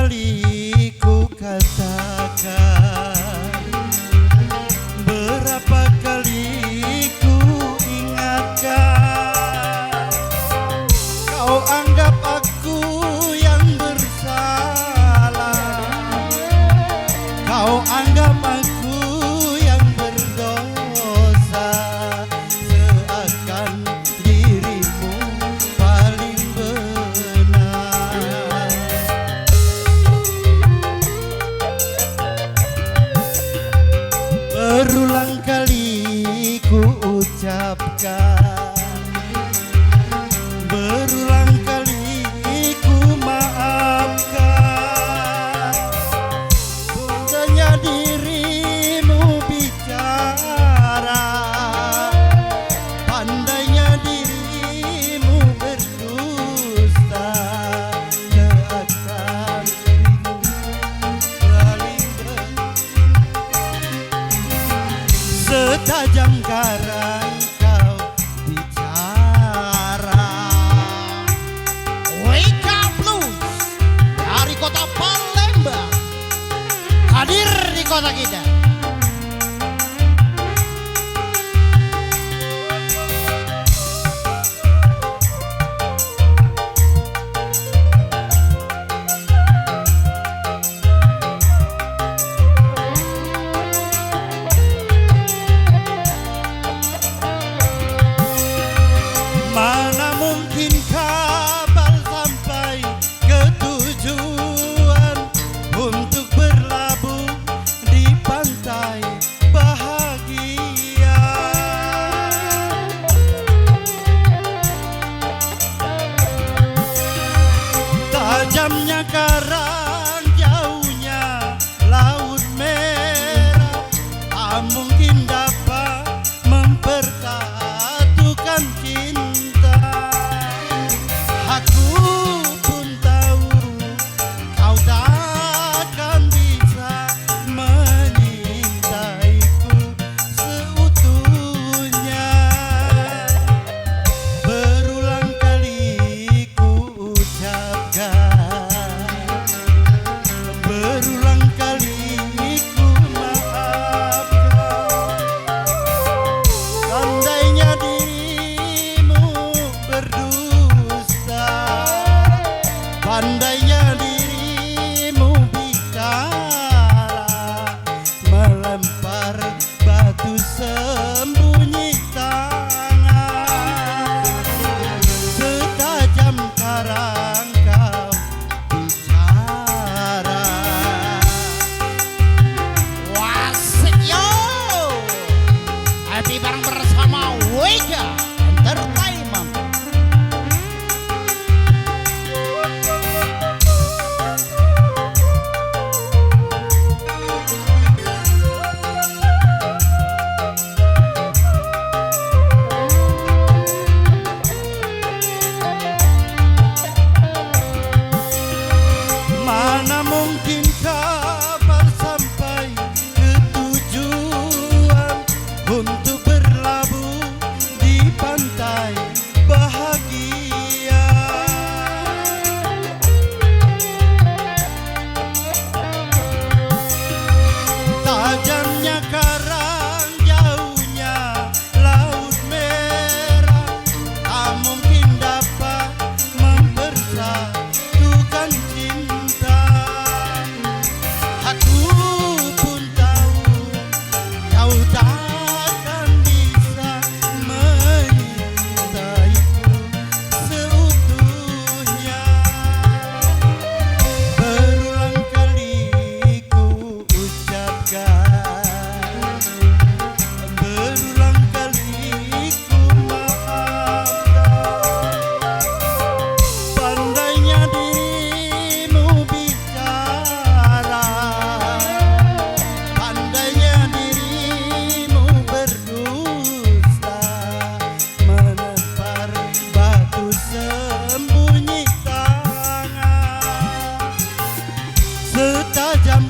kali ku katakan, berapa kali ku ingatkan, kau anggap aku yang bersalah, kau anggap aku yang berdosa, seakan dirimu paling benar. Berulang kali ku ucapkan, berulang kali ku maafkan, bundanya dirimu bicara, pandainya dirimu berdusta, seakan saling setajam karang kau bicara. Wika Blues dari kota Palembang hadir di kota kita. Mana mungkin kapal sampai ke tujuan untuk berlabuh di pantai bahagia. Tajamnya karang, jauhnya laut merah, tak mungkin dapat mempersatukan cinta. Aku pun tahu kau takkan bisa menyintaiku seutuhnya. Berulang kali ku ucapkan, berulang kali ku maafkan, andainya dirimu berdusta, pandainya dirimu bicara, melempar batu sembunyi tangan, setajam karang kau bicara. Wasik yo, happy bareng bersama Wika Entertainment. Mana mungkin kapal sampai ke tujuan untuk berlabuh di pantai bahagia. Tajamnya karang, jauhnya laut merah, tak mungkin dapat mempersatukan cinta. Aku pun tahu kau takkan bisa menyintaiku seutuhnya. Berulang kali ku ucapkan, berulang kali ku maafkan, pandainya dirimu bicara, pandainya dirimu berdusta, melempar batu sembunyi tangan, setajam